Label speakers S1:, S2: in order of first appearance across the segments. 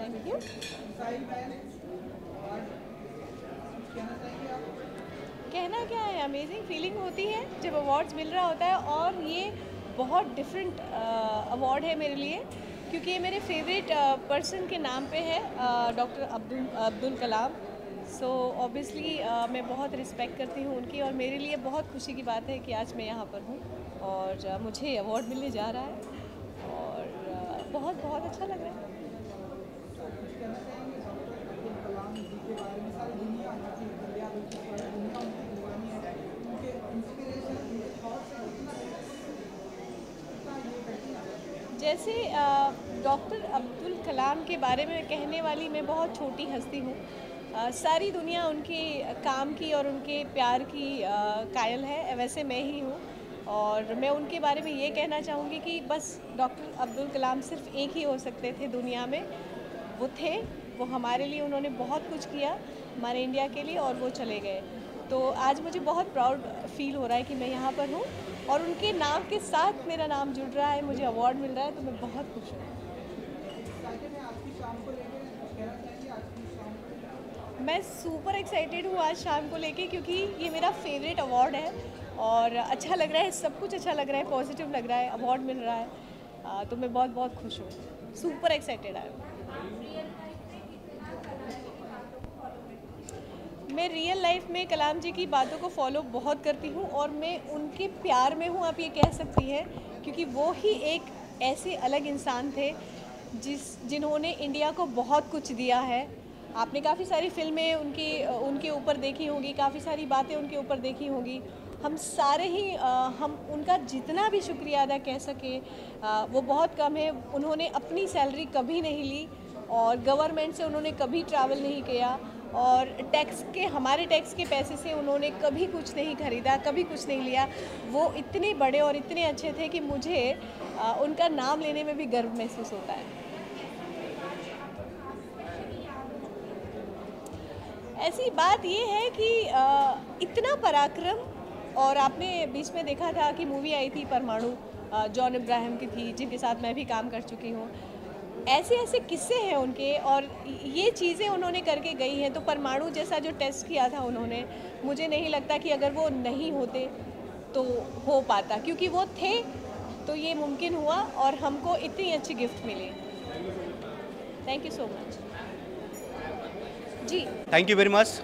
S1: Thank you. कहना क्या है, अमेजिंग फीलिंग होती है जब अवार्ड्स मिल रहा होता है, और ये बहुत डिफरेंट अवार्ड है मेरे लिए, क्योंकि ये मेरे फेवरेट पर्सन के नाम पे है, doctor Abdul Kalam. So obviously मैं बहुत रिस्पेक्ट करती हूँ उनकी, और मेरे लिए बहुत खुशी की बात है कि आज मैं यहाँ पर हूँ और मुझे अवार्ड मिलने जा रहा है, और बहुत बहुत अच्छा लग रहा है। जैसे डॉक्टर अब्दुल कलाम के बारे में कहने वाली मैं बहुत छोटी हस्ती हूँ। सारी दुनिया उनके काम की और उनके प्यार की कायल है, वैसे मैं ही हूँ। और मैं उनके बारे में ये कहना चाहूँगी कि बस डॉक्टर अब्दुल कलाम सिर्फ एक ही हो सकते थे दुनिया में। वो थे, वो हमारे लिए उन्होंने बहुत कुछ किया, हमारे इंडिया के लिए, और वो चले गए। तो आज मुझे बहुत प्राउड फील हो रहा है कि मैं यहाँ पर हूँ और उनके नाम के साथ मेरा नाम जुड़ रहा है, मुझे अवार्ड मिल रहा है, तो मैं बहुत खुश हूँ। मैं सुपर एक्साइटेड हूँ आज शाम को लेके, क्योंकि ये मेरा फेवरेट अवार्ड है और अच्छा लग रहा है, सब कुछ अच्छा लग रहा है, पॉजिटिव लग रहा है, अवार्ड मिल रहा है। तो मैं बहुत बहुत खुश हूँ, सुपर एक्साइटेड है। मैं रियल लाइफ में कलाम जी की बातों को फॉलो बहुत करती हूँ और मैं उनके प्यार में हूँ, आप ये कह सकती हैं, क्योंकि वो ही एक ऐसे अलग इंसान थे जिन्होंने इंडिया को बहुत कुछ दिया है। आपने काफ़ी सारी फिल्में उनके ऊपर देखी होंगी, काफ़ी सारी बातें उनके ऊपर देखी होंगी। हम सारे ही हम उनका जितना भी शुक्रिया अदा कह सके वो बहुत कम है। उन्होंने अपनी सैलरी कभी नहीं ली और गवर्नमेंट से उन्होंने कभी ट्रैवल नहीं किया, और हमारे टैक्स के पैसे से उन्होंने कभी कुछ नहीं खरीदा, कभी कुछ नहीं लिया। वो इतने बड़े और इतने अच्छे थे कि मुझे उनका नाम लेने में भी गर्व महसूस होता है। ऐसी बात ये है कि इतना पराक्रम, और आपने बीच में देखा था कि मूवी आई थी परमाणु, जॉन इब्राहिम की थी, जिनके साथ मैं भी काम कर चुकी हूँ। ऐसे ऐसे किस्से हैं उनके, और ये चीज़ें उन्होंने करके गई हैं। तो परमाणु जैसा जो टेस्ट किया था उन्होंने, मुझे नहीं लगता कि अगर वो नहीं होते तो हो पाता, क्योंकि वो थे तो ये मुमकिन हुआ और हमको इतनी अच्छी गिफ्ट मिली। Thank you so much. जी,
S2: thank you very much.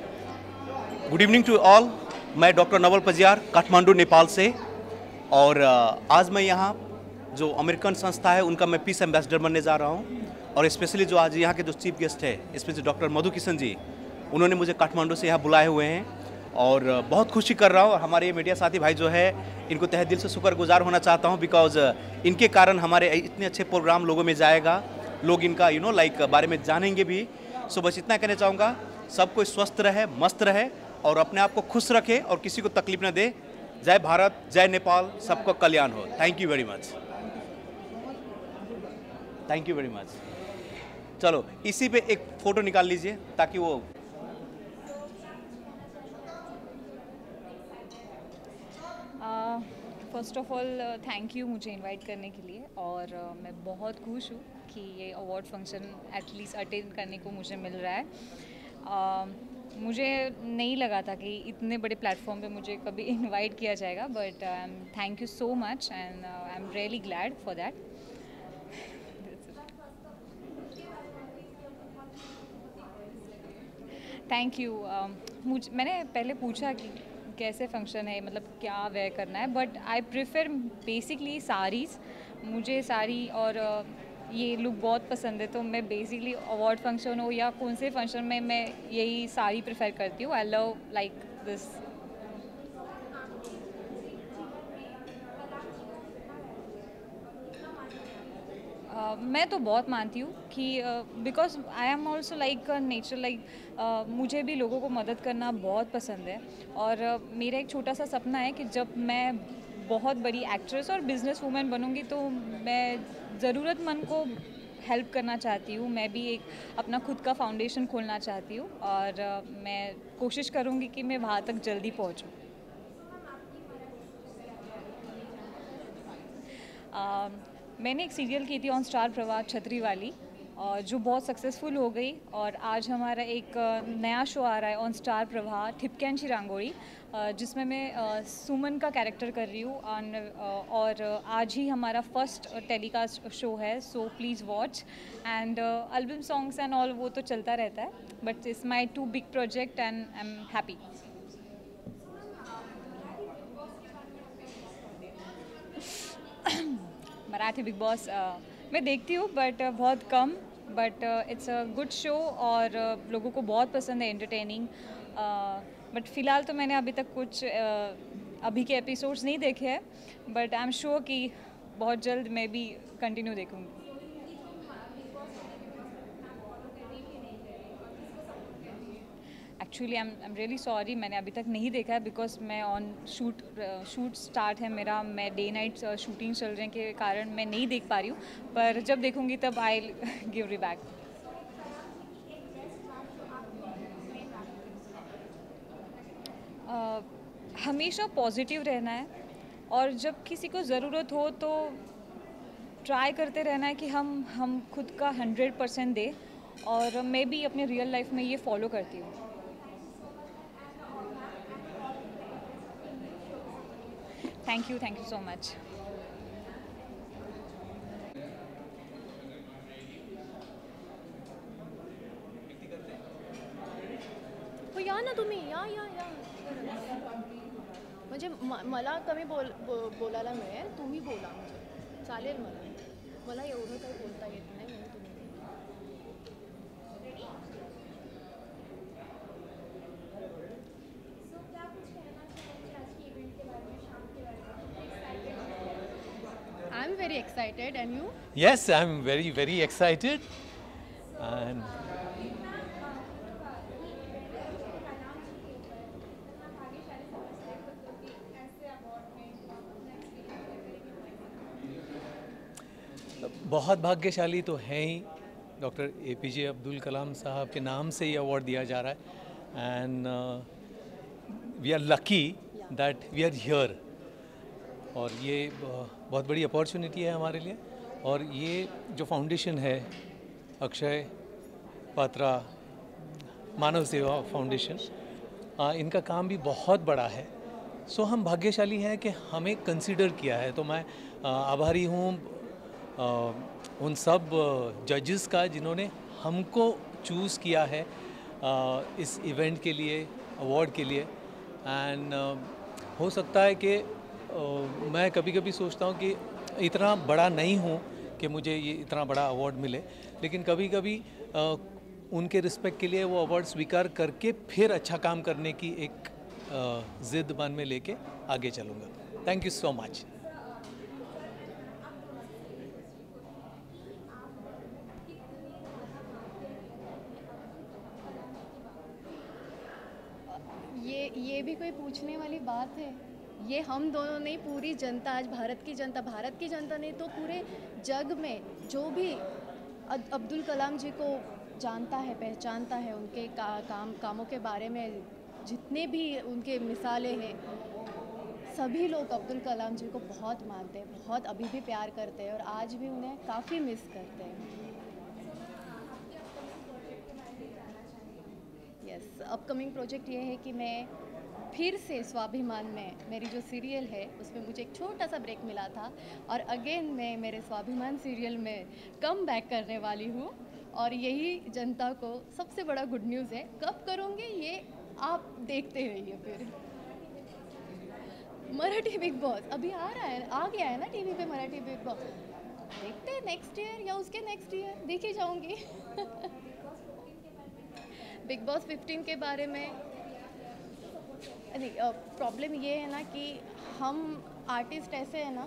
S2: Good evening to all. मैं डॉक्टर नवल पजियार, काठमांडू, नेपाल से। और आज मैं यहाँ जो अमेरिकन संस्था है उनका मैं पीस एम्बेसडर बनने जा रहा हूँ। और स्पेशली जो आज यहाँ के जो चीफ गेस्ट है, स्पेशली डॉक्टर मधु किशन जी, उन्होंने मुझे काठमांडू से यहाँ बुलाए हुए हैं और बहुत खुशी कर रहा हूँ। और हमारे ये मीडिया साथी भाई जो है, इनको तहे दिल से शुक्रगुजार होना चाहता हूँ, बिकॉज इनके कारण हमारे इतने अच्छे प्रोग्राम लोगों में जाएगा, लोग इनका बारे में जानेंगे भी। सो बस इतना कहना चाहूँगा, सब कोई स्वस्थ रहे, मस्त रहे और अपने आप को खुश रखे और किसी को तकलीफ न दे। जय भारत, जय नेपाल, सबको कल्याण हो। Thank you very much. Thank you very much. चलो इसी पे एक फ़ोटो निकाल लीजिए ताकि वो
S3: first of all thank you मुझे इनवाइट करने के लिए, और मैं बहुत खुश हूँ कि ये अवार्ड फंक्शन एटलीस्ट अटेंड करने को मुझे मिल रहा है। मुझे नहीं लगा था कि इतने बड़े प्लेटफॉर्म पे मुझे कभी इनवाइट किया जाएगा, but thank you so much and I am really glad for that. Thank you. मैंने पहले पूछा कि कैसे फंक्शन है, मतलब क्या वेयर करना है, but I prefer basically saris. मुझे साड़ी और ये लुक बहुत पसंद है, तो मैं बेसिकली अवार्ड फंक्शन हो या कौन से फंक्शन में मैं यही साड़ी प्रेफर करती हूँ। I love like this. मैं तो बहुत मानती हूँ कि because I am also like nature, like मुझे भी लोगों को मदद करना बहुत पसंद है। और मेरा एक छोटा सा सपना है कि जब मैं बहुत बड़ी एक्ट्रेस और बिजनेस वूमेन बनूँगी तो मैं ज़रूरतमंद को हेल्प करना चाहती हूँ। मैं भी एक अपना खुद का फाउंडेशन खोलना चाहती हूँ और मैं कोशिश करूँगी कि मैं वहाँ तक जल्दी पहुँचूँ। मैंने एक सीरियल की थी ऑन स्टार प्रवाह, छतरी वाली, जो बहुत सक्सेसफुल हो गई, और आज हमारा एक नया शो आ रहा है ऑन स्टार प्रवाह, ठिपक्यांची रांगोळी, जिसमें मैं सुमन का कैरेक्टर कर रही हूँ। और आज ही हमारा फर्स्ट टेलीकास्ट शो है, so please watch. And album songs and all वो तो चलता रहता है, but it's my 2 big project and I am happy. Marathi Bigg Boss मैं देखती हूँ, बट बहुत कम, but it's a good show और लोगों को बहुत पसंद है, एंटरटेनिंग। बट फ़िलहाल तो मैंने अभी तक कुछ अभी के एपिसोड्स नहीं देखे हैं, बट आई एम श्योर कि बहुत जल्द मैं भी कंटिन्यू देखूँगी। Actually I am really sorry, मैंने अभी तक नहीं देखा है, बिकॉज मैं ऑन शूट स्टार्ट है मेरा, मैं डे नाइट शूटिंग चल रहे के कारण मैं नहीं देख पा रही हूँ, पर जब देखूँगी तब आई गिव री बैक। हमेशा पॉजिटिव रहना है, और जब किसी को ज़रूरत हो तो ट्राई करते रहना है कि हम खुद का 100% दें, और मैं भी अपने रियल लाइफ में ये फॉलो करती हूँ। Thank you so much.
S4: हो या ना तुम्ही या म्हणजे मला कमी बोलायला मिळेल, तुम्ही बोला, म्हणजे चालेल मला एवढं काही बोलता येत नाही, म्हणून तुम्ही I am very excited and you?
S5: Yes, I'm very, very excited. And बहुत भाग्यशाली तो हैं ही, डॉक्टर APJ अब्दुल कलाम साहब के नाम से ये अवार्ड दिया जा रहा है, and we are lucky that we are here. और ये बहुत बड़ी अपॉर्चुनिटी है हमारे लिए। और ये जो फाउंडेशन है, अक्षय पात्रा मानव सेवा फाउंडेशन, इनका काम भी बहुत बड़ा है। सो हम भाग्यशाली हैं कि हमें कंसिडर किया है। तो मैं आभारी हूँ उन सब जजेस का जिन्होंने हमको चूज़ किया है इस इवेंट के लिए, अवार्ड के लिए। एंड हो सकता है कि मैं कभी कभी सोचता हूँ कि इतना बड़ा नहीं हूँ कि मुझे ये इतना बड़ा अवार्ड मिले, लेकिन कभी कभी उनके रिस्पेक्ट के लिए वो अवार्ड स्वीकार करके फिर अच्छा काम करने की एक ज़िद मन में लेके आगे चलूँगा। Thank you so much.
S4: ये भी कोई पूछने वाली बात है? ये हम दोनों नहीं, पूरी जनता, आज भारत की जनता नहीं तो पूरे जग में जो भी अब्दुल कलाम जी को जानता है, पहचानता है, उनके कामों के बारे में जितने भी उनके मिसालें हैं, सभी लोग अब्दुल कलाम जी को बहुत मानते हैं, बहुत अभी भी प्यार करते हैं, और आज भी उन्हें काफ़ी मिस करते हैं। यस, अपकमिंग प्रोजेक्ट ये है कि मैं फिर से स्वाभिमान में, मेरी जो सीरियल है उसमें मुझे एक छोटा सा ब्रेक मिला था, और अगेन मैं मेरे स्वाभिमान सीरियल में कम बैक करने वाली हूँ। और यही जनता को सबसे बड़ा गुड न्यूज़ है। कब करूँगी ये आप देखते रहिए। फिर मराठी बिग बॉस अभी आ गया है ना टीवी पे, मराठी बिग बॉस देखते हैं नेक्स्ट ईयर या उसके नेक्स्ट ईयर, देखी जाऊँगी। बिग बॉस 15 के बारे में नहीं, प्रॉब्लम ये है ना कि हम आर्टिस्ट ऐसे हैं ना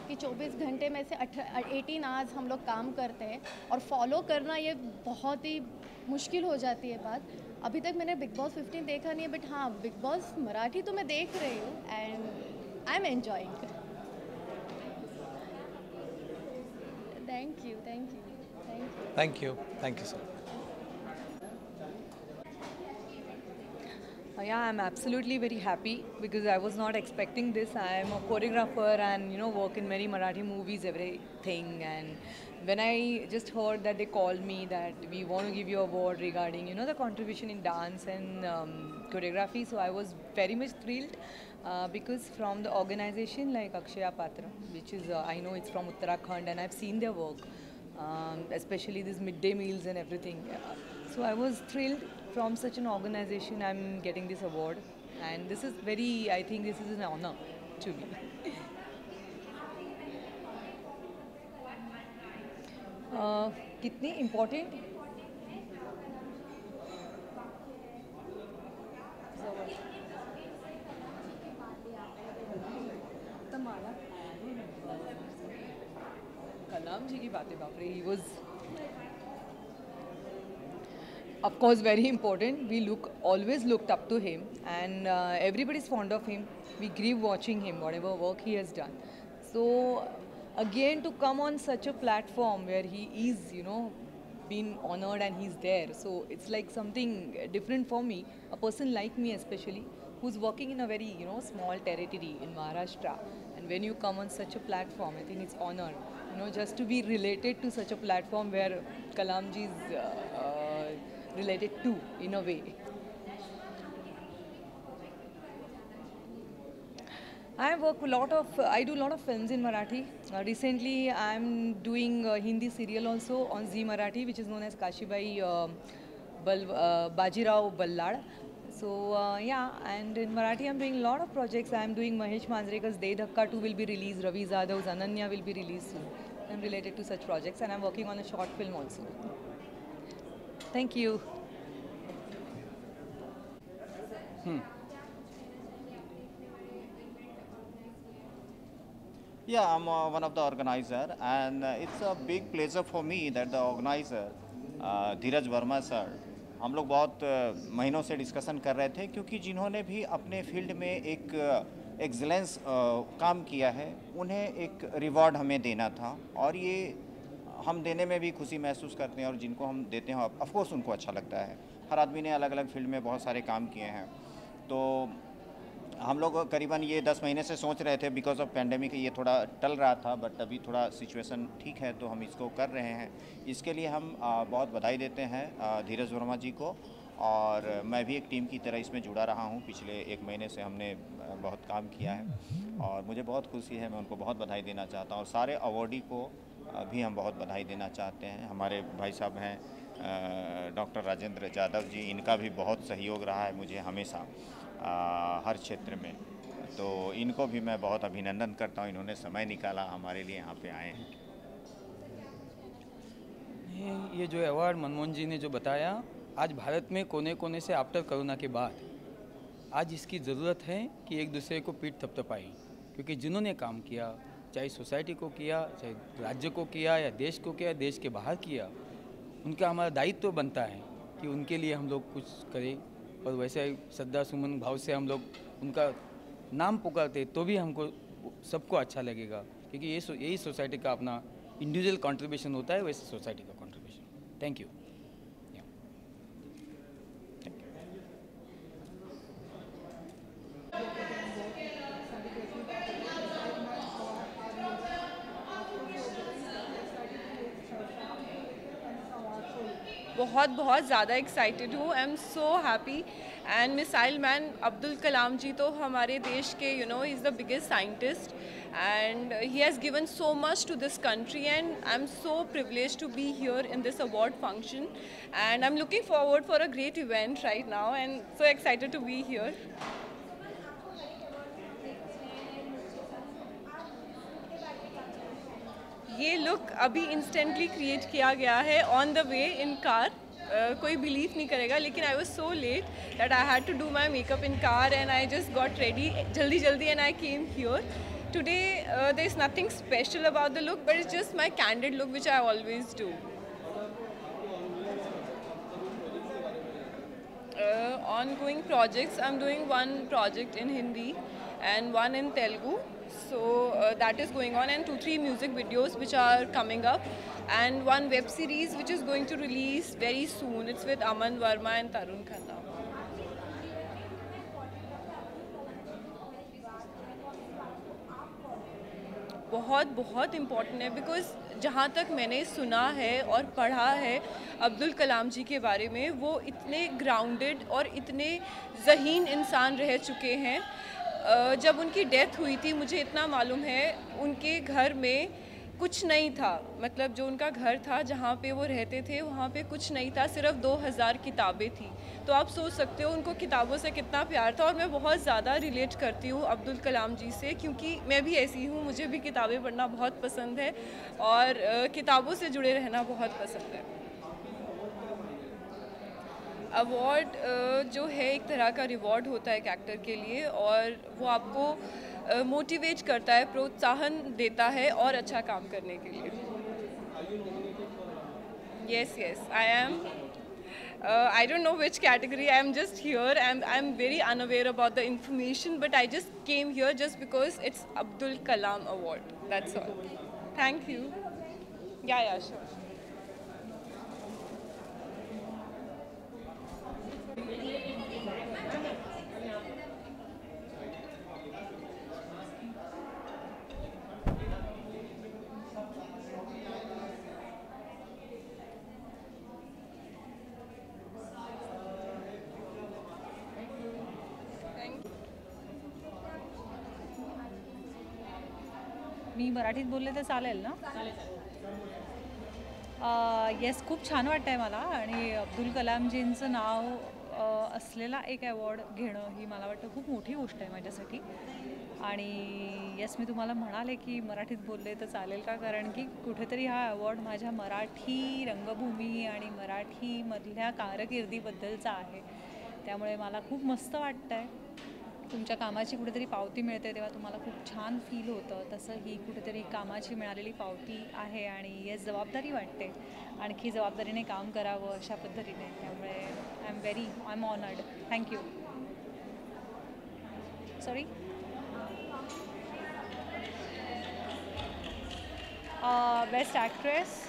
S4: कि 24 घंटे में से 18 आवर्स हम लोग काम करते हैं, और फॉलो करना ये बहुत ही मुश्किल हो जाती है बात। अभी तक मैंने बिग बॉस 15 देखा नहीं है, बट हाँ, बिग बॉस मराठी तो मैं देख रही हूँ, and I am enjoying.
S5: Thank you sir.
S6: Yeah, I'm absolutely very happy because I was not expecting this. I am a choreographer and work in many Marathi movies, everything, and when I just heard that they called me that we want to give you award regarding, the contribution in dance and choreography, so I was very much thrilled because from the organization like Akshaya Patra, which is I know it's from Uttarakhand, and I've seen their work, especially these midday meals and everything. So I was thrilled from such an organization I'm getting this award, and this is very, I think this is an honor to me. कितनी important कलाम जी की बातें, बाप रे, he was of course very important. We always looked up to him, and everybody's fond of him. We grieve watching him, whatever work he has done. So again, to come on such a platform where he is, being honored and he's there, so it's like something different for me, a person like me especially, who's working in a very, small territory in Maharashtra. And when you come on such a platform, I think it's honor, just to be related to such a platform where Kalamji is related to, in a way. I do a lot of films in Marathi. Recently, I'm doing a Hindi serial also on Zee Marathi, which is known as Kashibai Bajirao Ballad. So yeah, and in Marathi, I'm doing a lot of projects. I'm doing Mahesh Manjrekar's De Dhakka 2 will be released. Ravi Zadav's Ananya will be released soon. I'm related to such projects, and I'm working on a short film also. Thank you.
S7: Yeah, I'm one of the organizer, and it's a big pleasure for me that the organizer, Dheeraj Verma sir, हम लोग बहुत महीनों से discussion कर रहे थे, क्योंकि जिन्होंने भी अपने फील्ड में एक एक्सीलेंस काम किया है, उन्हें एक रिवॉर्ड हमें देना था, और ये हम देने में भी खुशी महसूस करते हैं, और जिनको हम देते हैं ऑफ कोर्स उनको अच्छा लगता है। हर आदमी ने अलग अलग फील्ड में बहुत सारे काम किए हैं, तो हम लोग करीबन ये 10 महीने से सोच रहे थे, बिकॉज ऑफ पैंडेमिक ये थोड़ा टल रहा था, बट अभी थोड़ा सिचुएशन ठीक है, तो हम इसको कर रहे हैं। इसके लिए हम बहुत बधाई देते हैं धीरज वर्मा जी को, और मैं भी एक टीम की तरह इसमें जुड़ा रहा हूँ। पिछले 1 महीने से हमने बहुत काम किया है, और मुझे बहुत खुशी है, मैं उनको बहुत बधाई देना चाहता हूँ, और सारे अवॉर्डी को भी हम बहुत बधाई देना चाहते हैं। हमारे भाई साहब हैं डॉक्टर राजेंद्र यादव जी, इनका भी बहुत सहयोग रहा है मुझे हमेशा हर क्षेत्र में, तो इनको भी मैं बहुत अभिनंदन करता हूँ। इन्होंने समय निकाला, हमारे लिए यहाँ पे आए हैं।
S8: ये जो अवार्ड मनमोहन जी ने जो बताया, आज भारत में कोने कोने से आफ्टर कोरोना के बाद आज इसकी ज़रूरत है कि एक दूसरे को पीठ थपथपाएं, क्योंकि जिन्होंने काम किया, चाहे सोसाइटी को किया, चाहे राज्य को किया, या देश को किया, देश के बाहर किया, उनका हमारा दायित्व तो बनता है कि उनके लिए हम लोग कुछ करें। और वैसे श्रद्धा सुमन भाव से हम लोग उनका नाम पुकारते तो भी हमको सबको अच्छा लगेगा, क्योंकि यही सोसाइटी का अपना इंडिविजुअल कंट्रीब्यूशन होता है, वैसे सोसाइटी का कंट्रीब्यूशन। Thank you.
S9: बहुत ज़्यादा एक्साइटेड हूँ। I am so happy. And missile man Abdul Kalam ji तो हमारे देश के ही is the biggest scientist, and he has given so much to this country, and I'm so privileged to be here in this award function, and I'm looking forward for a great event right now, and so excited to be here. ये look अभी instantly create किया गया है on the way in car. कोई believe नहीं करेगा, लेकिन I was so late that I had to do my makeup in car, and I just got ready जल्दी and I came here today. There is nothing special about the look, but it's just my candid look which I always do. Ongoing projects, I'm doing one project in Hindi and one in Telugu, so that is going on, and 2-3 music videos which are coming up, and one web series which is going to release very soon. It's with Aman Verma and Tarun Khanna. बहुत बहुत important है, because जहाँ तक मैंने सुना है और पढ़ा है अब्दुल कलाम जी के बारे में, वो इतने ग्राउंडेड और इतने ज़हीन इंसान रह चुके हैं। जब उनकी डेथ हुई थी, मुझे इतना मालूम है, उनके घर में कुछ नहीं था, मतलब जो उनका घर था जहाँ पे वो रहते थे वहाँ पे कुछ नहीं था, सिर्फ 2000 किताबें थी। तो आप सोच सकते हो उनको किताबों से कितना प्यार था। और मैं बहुत ज़्यादा रिलेट करती हूँ अब्दुल कलाम जी से, क्योंकि मैं भी ऐसी हूँ, मुझे भी किताबें पढ़ना बहुत पसंद है और किताबों से जुड़े रहना बहुत पसंद है। अवार्ड जो है एक तरह का रिवॉर्ड होता है एक एक्टर के लिए, और वो आपको मोटिवेट करता है, प्रोत्साहन देता है और अच्छा काम करने के लिए। Yes I am. I don't know which category. I'm just here. I'm very unaware about the information, but I just came here just because it's Abdul Kalam Award. That's all. Thank you. Yeah, sure.
S3: मी मराठीत बोलले तर चालेल ना? Yes, खूप छान वाटतं आहे मला, आणि अब्दुल कलामजींचं नाव असलेला एक अवॉर्ड घेणं ही मला वाटतं खूप मोठी गोष्ट आहे माझ्यासाठी. आणि येस, मी तुम्हाला म्हणाले की मराठीत बोलले तर चालेल का, कारण की कुठेतरी हा अवॉर्ड माझ्या मराठी रंगभूमी आणि मराठीमधल्या कारकिर्दीबद्दलचा आहे. त्यामुळे मला खूप मस्त वाटतं आहे. तुमच्या कामाची कुठेतरी पावती मिळते तेव्हा तुम्हाला खूप छान फील होतं, तसं ही कुठेतरी कामाची मिळालेली पावती आहे. आणि येस, जबाबदारी वाटते, आणखी जबाबदारीने काम करावं अशा पद्धतीने. त्यामुळे I am honoured. Thank you. Sorry. Best actress,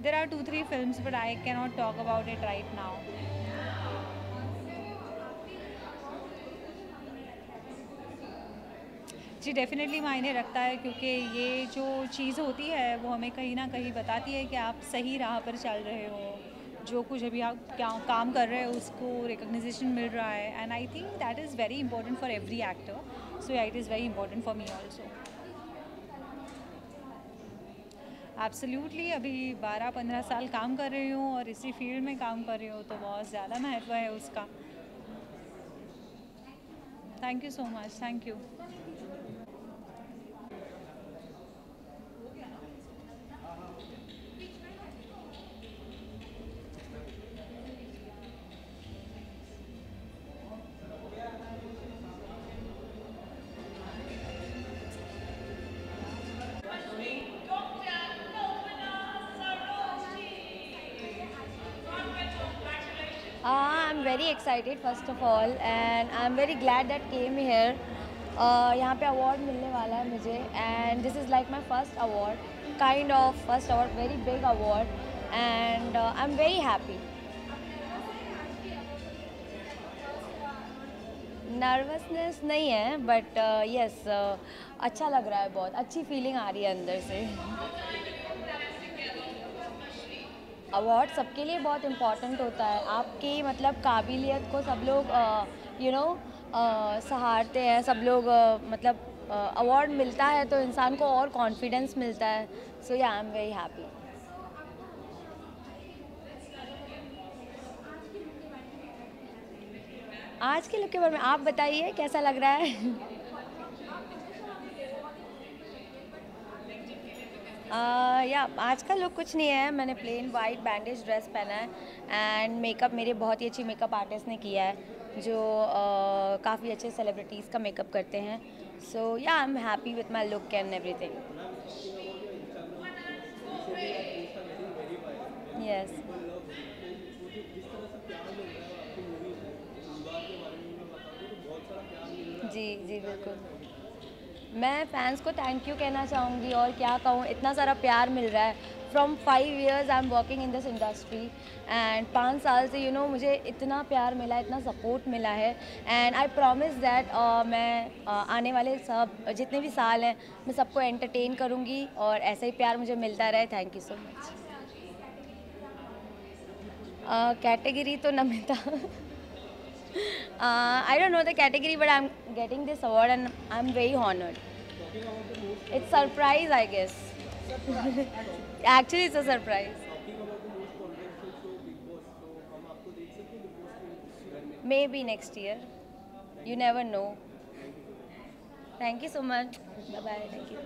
S3: there are 2-3 films, but I cannot talk about it right now. जी डेफिनेटली मायने रखता है, क्योंकि ये जो चीज़ होती है वो हमें कहीं ना कहीं बताती है कि आप सही राह पर चल रहे हो, जो कुछ अभी आप क्या काम कर रहे हो उसको रिकग्निशन मिल रहा है. And I think that is very important for every actor. So yeah, it is very important for me also. Absolutely. अभी 12-15 साल काम कर रही हूँ और इसी फील्ड में काम कर रही हूँ, तो बहुत ज़्यादा महत्व है उसका. Thank you so much. Thank you.
S10: I'm very excited first of all, and I'm very glad that came here. यहाँ पे award मिलने वाला है मुझे, and this is like my first award, kind of first award, very big award, and I'm very happy. Nervousness नहीं है, but yes अच्छा लग रहा है, बहुत अच्छी फीलिंग आ रही है अंदर से. अवार्ड सबके लिए बहुत इम्पॉर्टेंट होता है. आपकी मतलब काबिलियत को सब लोग सहारते हैं, सब लोग मतलब अवार्ड मिलता है तो इंसान को और कॉन्फिडेंस मिलता है. सो yeah, I am very happy. आज के लुक के बारे में आप बताइए, कैसा लग रहा है? या आज का लुक कुछ नहीं है, मैंने प्लेन वाइट बैंडेज ड्रेस पहना है, एंड मेकअप मेरे बहुत ही अच्छी मेकअप आर्टिस्ट ने किया है, जो काफ़ी अच्छे सेलिब्रिटीज़ का मेकअप करते हैं. So yeah, I am happy with my look and everything. Yes. जी जी बिल्कुल. मैं फैंस को थैंक यू कहना चाहूँगी और क्या कहूँ, इतना सारा प्यार मिल रहा है। From 5 years I am working in this industry and 5 साल से मुझे इतना प्यार मिला है, इतना सपोर्ट मिला है। एंड आई प्रॉमिस दैट मैं आने वाले सब जितने भी साल हैं मैं सबको एंटरटेन करूँगी और ऐसा ही प्यार मुझे मिलता रहे। Thank you so much. Category तो Namita I don't know the category, but I'm getting this award and I'm very honored. It's surprise, I guess. Actually, it's a surprise. Maybe next year. You never know. Thank you so much. Bye-bye. Thank you.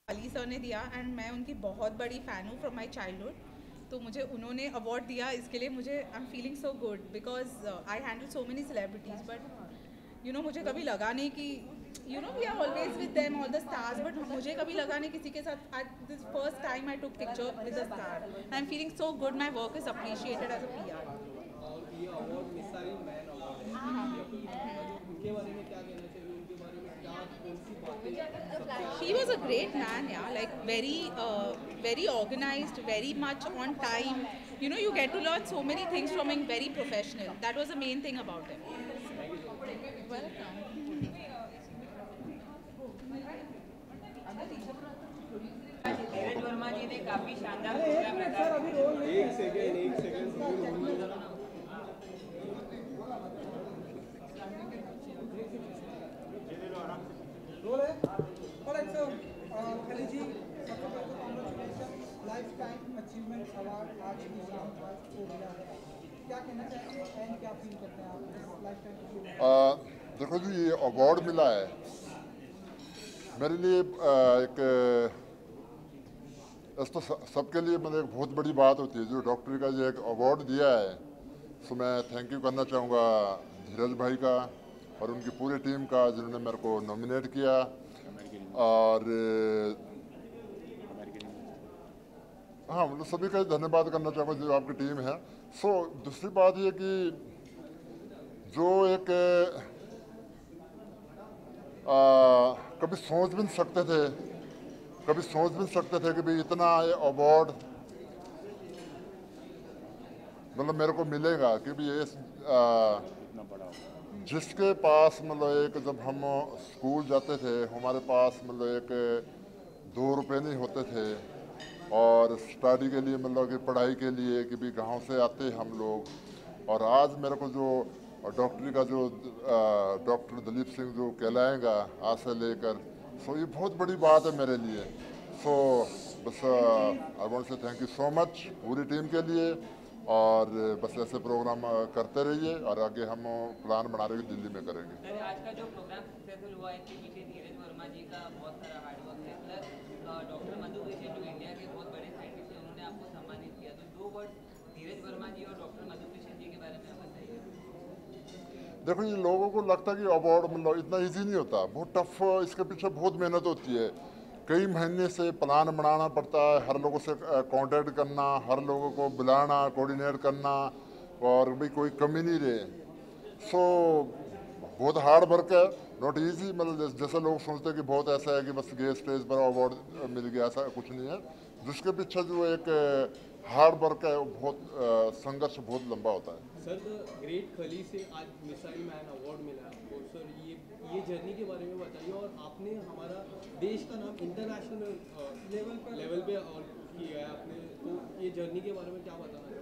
S11: Ali sir ने दिया and मैं उनकी बहुत बड़ी fan हूँ from my childhood. तो मुझे उन्होंने अवार्ड दिया, इसके लिए मुझे I am feeling so good because I handle so many celebrities, but मुझे कभी लगा नहीं कि we are always with them all the stars, but मुझे कभी लगा नहीं किसी के साथ। This first time I took picture with the star. I am feeling so good, my work is appreciated as a PR। He was a great man, yeah, like very organized, very much on time. You get to learn so many things from him, very professional. That was the main thing about him. Welcome.
S12: धीरज वर्मा जी ने काफी शानदार programme रखा। एक second
S13: lifetime achievement award आज की शाम को मिला है, क्या कहना चाहेंगे एंड क्या फील करते हैं आप लाइफटाइम?
S14: देखो जी, ये अवार्ड मिला है मेरे लिए एक तो सबके लिए मतलब एक बहुत बड़ी बात होती है। जो डॉक्टरी का जो एक अवार्ड दिया है, सो मैं थैंक यू करना चाहूँगा धीरज भाई का और उनकी पूरी टीम का जिन्होंने मेरे को नॉमिनेट किया। और हाँ, मतलब सभी का धन्यवाद करना चाहूँगा जो आपकी टीम है। सो दूसरी बात ये कि जो एक कभी सोच भी नहीं सकते थे, कि भाई इतना ये अवार्ड मतलब मेरे को मिलेगा, कि भी ये जिसके पास मतलब एक जब हम स्कूल जाते थे हमारे पास मतलब एक 2 रुपये नहीं होते थे और स्टडी के लिए मतलब कि पढ़ाई के लिए कि भी गांव से आते हम लोग। और आज मेरे को जो डॉक्टरी का जो डॉक्टर दलीप सिंह जो कहलाएगा आज से लेकर, सो ये बहुत बड़ी बात है मेरे लिए। सो बस I want say thank you so much पूरी टीम के लिए, और बस ऐसे प्रोग्राम करते रहिए और आगे हम प्लान बना रहे हैं दिल्ली में करेंगे।
S12: सर, आज का जो प्रोग्राम सक्सेसफुल हुआ है इसके पीछे धीरज वर्मा जी का बहुत सारा हार्डवर्क है, प्लस डॉक्टर मधु कृष्ण जो इंडिया के बहुत बड़े साइंटिस्ट हैं उन्होंने आपको सम्मानित किया। तो 2 वर्ड धीरज वर्मा जी और डॉक्टर मधु कृष्ण जी के बारे में आप बताइए।
S14: देखो, ये लोगों को लगता है कि अवार्ड मतलब इतना ईजी नहीं होता, बहुत टफ, इसके पीछे बहुत मेहनत होती है। कई महीने से प्लान बनाना पड़ता है, हर लोगों से कांटेक्ट करना, हर लोगों को बुलाना, कोऑर्डिनेट करना, और भी कोई कमी नहीं रहे। सो बहुत हार्ड वर्क है, नॉट इजी। मतलब जैसे लोग सोचते हैं कि बहुत ऐसा है कि बस गए स्टेज पर अवार्ड मिल गया, ऐसा कुछ नहीं है। जिसके पीछे जो एक हार्ड वर्क है वो बहुत संघर्ष बहुत लंबा होता है।
S15: सर, ग्रेट खली से आज मिसाइल मैन अवार्ड मिला, और सर ये जर्नी के बारे में बताइए। और आपने हमारा देश का नाम इंटरनेशनल लेवल पे और किया है आपने, तो ये जर्नी के बारे में क्या बताना है?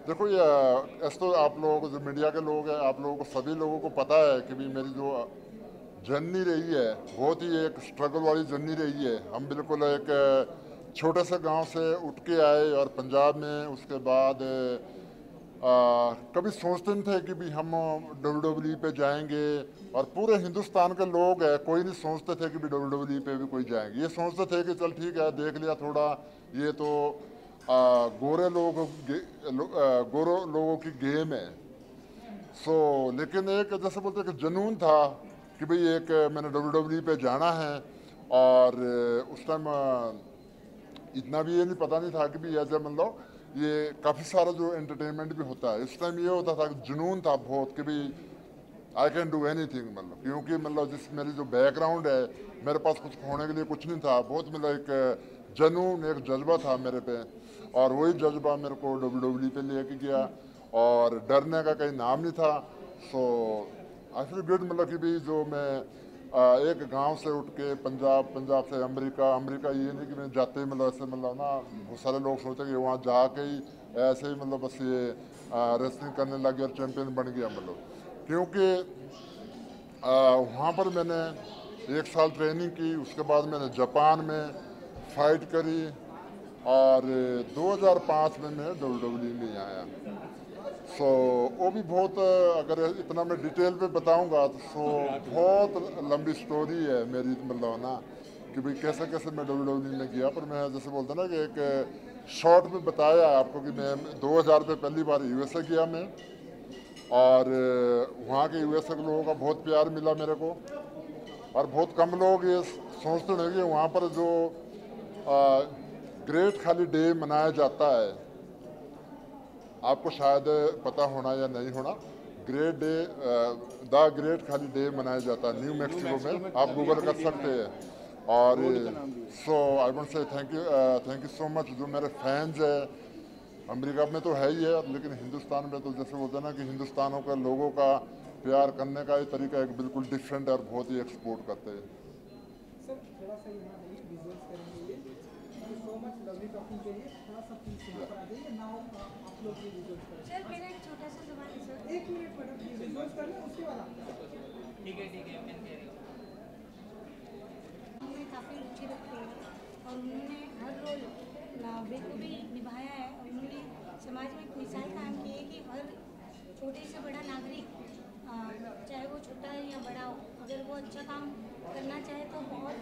S14: देखो, ये ऐसे तो आप लोग जो मीडिया के लोग हैं, आप लोगों को सभी लोगों को पता है कि भी मेरी जो जर्नी रही है बहुत ही एक स्ट्रगल वाली जर्नी रही है। हम बिल्कुल एक छोटे से गांव से उठ के आए और पंजाब में उसके बाद कभी सोचते नहीं थे कि भी हम WWE पे जाएंगे, और पूरे हिंदुस्तान के लोग हैं, कोई नहीं सोचते थे कि भी WWE पे भी कोई जाएंगे। ये सोचते थे कि चल ठीक है, देख लिया थोड़ा, ये तो गोरे लोगों की गेम है। लेकिन एक जैसे बोलते हैं कि जुनून था कि भाई एक मैंने WWE पे जाना है। और उस टाइम इतना भी ये नहीं पता नहीं था कि भी ऐसे मतलब ये काफ़ी सारा जो एंटरटेनमेंट भी होता है। इस टाइम ये होता था कि जुनून था बहुत कि भी आई कैन डू एनीथिंग, मतलब क्योंकि मतलब जिस मेरी जो बैकग्राउंड है, मेरे पास कुछ खोने के लिए कुछ नहीं था। बहुत मतलब एक जुनून, एक जज्बा था मेरे पे, और वही जज्बा मेरे को WWE पे लेके गया, और डरने का कहीं नाम नहीं था। आई फील गुड, मतलब कि भी जो मैं एक गांव से उठ के पंजाब से अमेरिका ये नहीं कि मैं जाते ही मतलब ऐसे मतलब ना, बहुत सारे लोग सोचते कि वहाँ जाके ही ऐसे ही मतलब बस ये रेसलिंग करने लगे और चैंपियन बन गया। मतलब क्योंकि वहाँ पर मैंने 1 साल ट्रेनिंग की, उसके बाद मैंने जापान में फाइट करी, और 2005 में मैं WWE में आया। वो भी बहुत, अगर इतना मैं डिटेल पे बताऊंगा तो बहुत लंबी स्टोरी है मेरी, मतलब ना कि भाई कैसे कैसे मैं WWE में गया। पर मैं जैसे बोलता ना कि एक शॉर्ट में बताया आपको कि मैं 2000 पे पहली बार USA गया मैं, और वहाँ के USA के लोगों का बहुत प्यार मिला मेरे को। और बहुत कम लोग ये सोचते हैं कि वहाँ पर जो ग्रेट खाली डे मनाया जाता है, आपको शायद पता होना या नहीं होना, द ग्रेट खाली डे मनाया जाता है न्यू मैक्सिको में, आप गूगल कर सकते हैं। और I want say thank you so much. जो मेरे फैंस है अमेरिका में तो है ही है, लेकिन हिंदुस्तान में तो जैसे बोलते हैं ना कि हिंदुस्तानों के लोगों का प्यार करने का ये तरीका एक बिल्कुल डिफरेंट है, और बहुत ही एक्सपोर्ट करते हैं।
S13: सर थोड़ा सा यहाँ विजुअल्स करेंगे, thank you so much, lovely talking के लिए। थोड़ा सा प्लीज यहाँ पर आ जाइए, नाउ आप लोग ये विजुअल्स करें।
S16: सर मेरा एक छोटा सा सवाल है sir.
S13: 1 minute madam, please visuals कर लें, उसके बाद
S12: ठीक है मैं कह रही हूँ।
S16: उन्होंने काफ़ी रुचि रखी है, और उन्होंने हर रोल बेखूबी निभाया है। और उन्होंने समाज में एक मिसाल कायम की है कि हर छोटे से बड़ा नागरिक, चाहे वो छोटा है या बड़ा हो, अगर वो अच्छा काम करना चाहे तो बहुत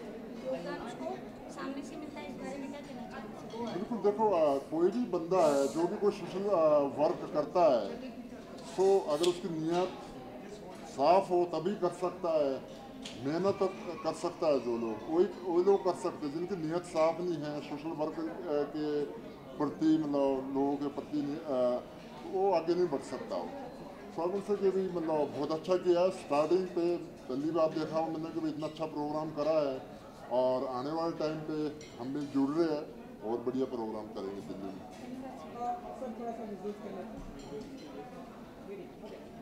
S16: योगदान उसको सामने से मिलता है। इस बारे में क्या कहना चाहिए?
S14: बिल्कुल, देखो कोई भी बंदा है जो भी कोई सोशल वर्क करता है, तो अगर उसकी नीयत साफ हो तभी कर सकता है, मेहनत कर सकता है। जो लोग वही लोग कर सकते हैं, जिनकी नीयत साफ नहीं है सोशल वर्क के प्रति, मतलब लोगों के प्रति, वो आगे नहीं बढ़ सकता हो। स्वागत से कि भी मतलब बहुत अच्छा किया। स्टार्टिंग पे पहली बार देखा हूँ मैंने कि भी इतना अच्छा प्रोग्राम करा है, और आने वाले टाइम पे हम भी जुड़ रहे हैं, और बढ़िया प्रोग्राम करेंगे दिल्ली में।
S13: सर थोड़ा सा विजुअल्स कर लेते हैं।